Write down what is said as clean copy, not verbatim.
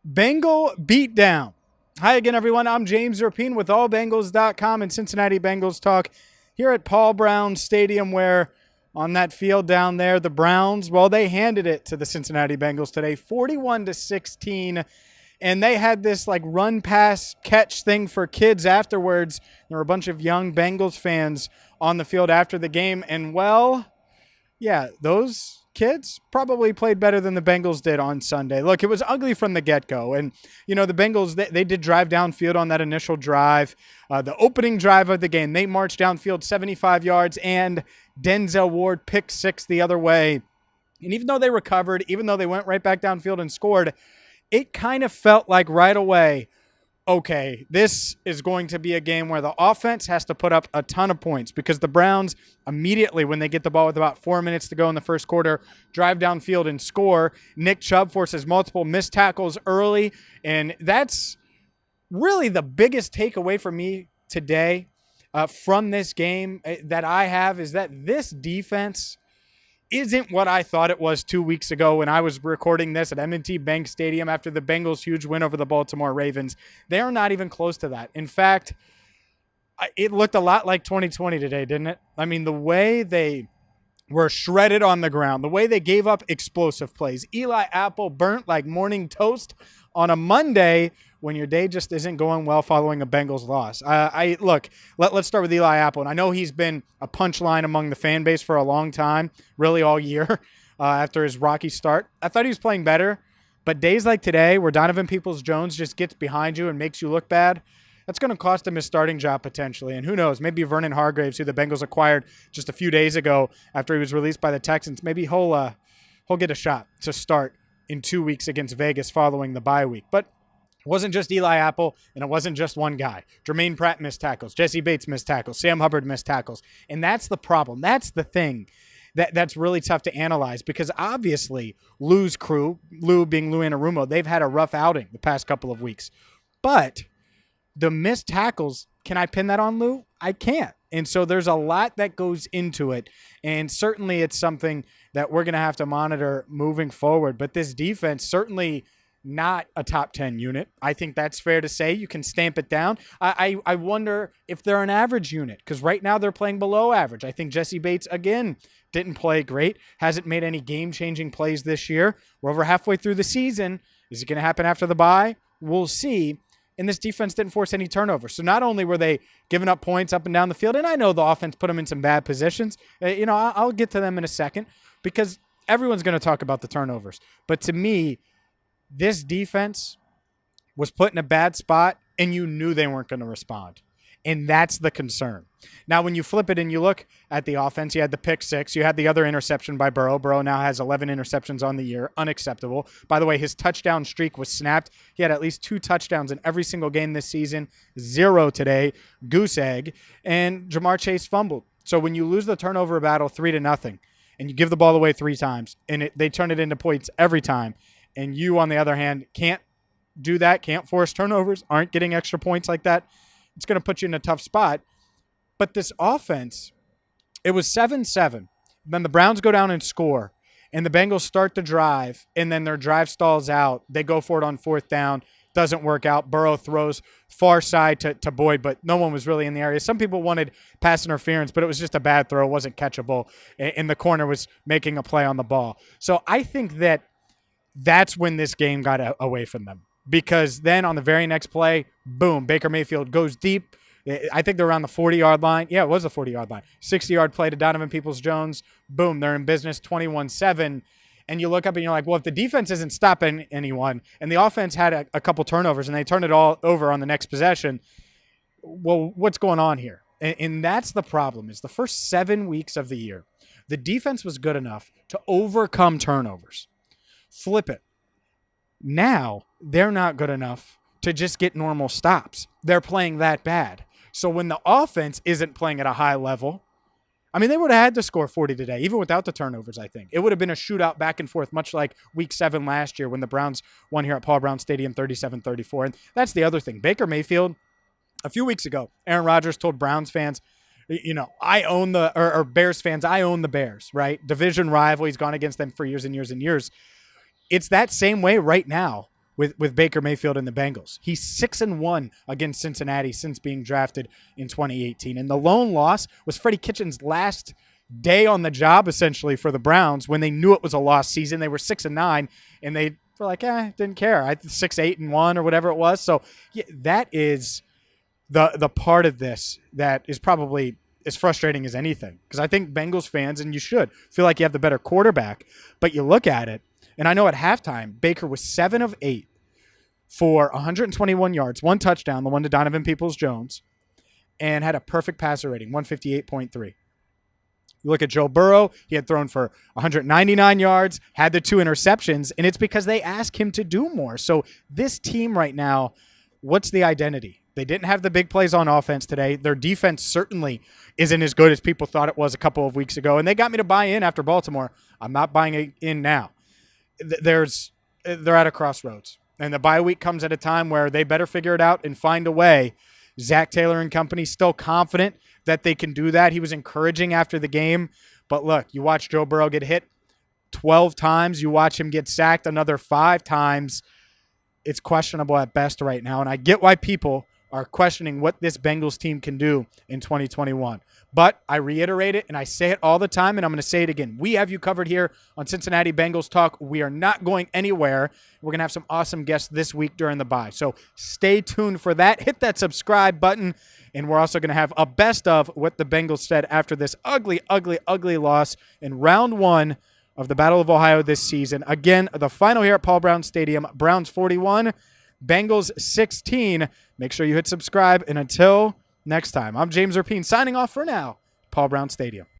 Bengal beatdown. Hi again, everyone. I'm James Rapien with allbengals.com and Cincinnati Bengals Talk here at Paul Brown Stadium, where on that field down there, the Browns, well, they handed it to the Cincinnati Bengals today, 41-16. And they had this like run pass catch thing for kids afterwards. There were a bunch of young Bengals fans on the field after the game. And well, yeah, those kids probably played better than the Bengals did on Sunday. Look, it was ugly from the get-go. And, you know, the Bengals, they did drive downfield on that initial drive. The opening drive of the game, they marched downfield 75 yards, and Denzel Ward picked six the other way. And even though they recovered, even though they went right back downfield and scored, it kind of felt like right away, okay, this is going to be a game where the offense has to put up a ton of points, because the Browns immediately, when they get the ball with about 4 minutes to go in the first quarter, drive downfield and score. Nick Chubb forces multiple missed tackles early, and that's really the biggest takeaway for me today from this game that I have, is that this defense isn't what I thought it was 2 weeks ago when I was recording this at M&T Bank Stadium after the Bengals' huge win over the Baltimore Ravens. They are not even close to that. In fact, it looked a lot like 2020 today, didn't it? I mean, the way they were shredded on the ground, the way they gave up explosive plays. Eli Apple burnt like morning toast on a Monday when your day just isn't going well following a Bengals loss. Let's start with Eli Apple. And I know he's been a punchline among the fan base for a long time, really all year after his rocky start. I thought he was playing better, but days like today where Donovan Peoples-Jones just gets behind you and makes you look bad, that's going to cost him his starting job potentially. And who knows, maybe Vernon Hargreaves, who the Bengals acquired just a few days ago after he was released by the Texans, maybe he'll get a shot to start in 2 weeks against Vegas following the bye week. But it wasn't just Eli Apple, and it wasn't just one guy. Jermaine Pratt missed tackles. Jesse Bates missed tackles. Sam Hubbard missed tackles. And that's the problem. That's the thing that's really tough to analyze, because obviously Lou's crew, Lou being Lou Anarumo, they've had a rough outing the past couple of weeks. But the missed tackles, can I pin that on Lou? I can't. And so there's a lot that goes into it. And certainly it's something that we're going to have to monitor moving forward. But this defense, certainly not a top 10 unit. I think that's fair to say. You can stamp it down. I wonder if they're an average unit, because right now they're playing below average. I think Jesse Bates, again, didn't play great. Hasn't made any game-changing plays this year. We're over halfway through the season. Is it going to happen after the bye? We'll see. And this defense didn't force any turnovers. So not only were they giving up points up and down the field, and I know the offense put them in some bad positions. I'll get to them in a second, because everyone's going to talk about the turnovers. But to me, this defense was put in a bad spot, and you knew they weren't going to respond. And that's the concern. Now, when you flip it and you look at the offense, you had the pick six. You had the other interception by Burrow. Burrow now has 11 interceptions on the year. Unacceptable. By the way, his touchdown streak was snapped. He had at least 2 touchdowns in every single game this season. 0 today. Goose egg. And Jamar Chase fumbled. So when you lose the turnover battle 3-0, and you give the ball away 3 times, and they turn it into points every time, and you, on the other hand, can't do that, can't force turnovers, aren't getting extra points like that, it's going to put you in a tough spot. But this offense, it was 7-7. Then the Browns go down and score, and the Bengals start the drive, and then their drive stalls out. They go for it on 4th down. Doesn't work out. Burrow throws far side to Boyd, but no one was really in the area. Some people wanted pass interference, but it was just a bad throw. It wasn't catchable, and the corner was making a play on the ball. So I think that's when this game got away from them, because then on the very next play, boom, Baker Mayfield goes deep. I think they're around the 40-yard line. Yeah, it was the 40-yard line. 60-yard play to Donovan Peoples-Jones. Boom, they're in business, 21-7. And you look up and you're like, well, if the defense isn't stopping anyone and the offense had a couple turnovers and they turned it all over on the next possession, well, what's going on here? And that's the problem, is the first 7 weeks of the year, the defense was good enough to overcome turnovers. Flip it. Now, they're not good enough to just get normal stops. They're playing that bad. So when the offense isn't playing at a high level, I mean, they would have had to score 40 today, even without the turnovers, I think. It would have been a shootout back and forth, much like Week 7 last year when the Browns won here at Paul Brown Stadium 37-34. And that's the other thing. Baker Mayfield, a few weeks ago, Aaron Rodgers told Browns fans, I own or Bears fans, I own the Bears, right? Division rival. He's gone against them for years and years and years. It's that same way right now with Baker Mayfield and the Bengals. He's 6-1 against Cincinnati since being drafted in 2018. And the lone loss was Freddie Kitchens' last day on the job, essentially, for the Browns when they knew it was a lost season. They were 6-9, and they were like, didn't care. 6-8-1 or whatever it was. So yeah, that is the part of this that is probably as frustrating as anything. Because I think Bengals fans, and you should, feel like you have the better quarterback. But you look at it, and I know at halftime, Baker was 7 of 8 for 121 yards, 1 touchdown, the one to Donovan Peoples-Jones, and had a perfect passer rating, 158.3. You look at Joe Burrow, he had thrown for 199 yards, had the 2 interceptions, and it's because they ask him to do more. So this team right now, what's the identity? They didn't have the big plays on offense today. Their defense certainly isn't as good as people thought it was a couple of weeks ago, and they got me to buy in after Baltimore. I'm not buying in now. They're at a crossroads, and the bye week comes at a time where they better figure it out and find a way. Zach Taylor and company still confident that they can do that. He was encouraging after the game. But look, you watch Joe Burrow get hit 12 times. You watch him get sacked another 5 times. It's questionable at best right now. And I get why people are questioning what this Bengals team can do in 2021. But I reiterate it, and I say it all the time, and I'm going to say it again. We have you covered here on Cincinnati Bengals Talk. We are not going anywhere. We're going to have some awesome guests this week during the bye. So stay tuned for that. Hit that subscribe button, and we're also going to have a best of what the Bengals said after this ugly, ugly, ugly loss in round 1 of the Battle of Ohio this season. Again, the final here at Paul Brown Stadium, Browns 41, Bengals 16. Make sure you hit subscribe, and until next time, I'm James Rapien signing off for now, Paul Brown Stadium.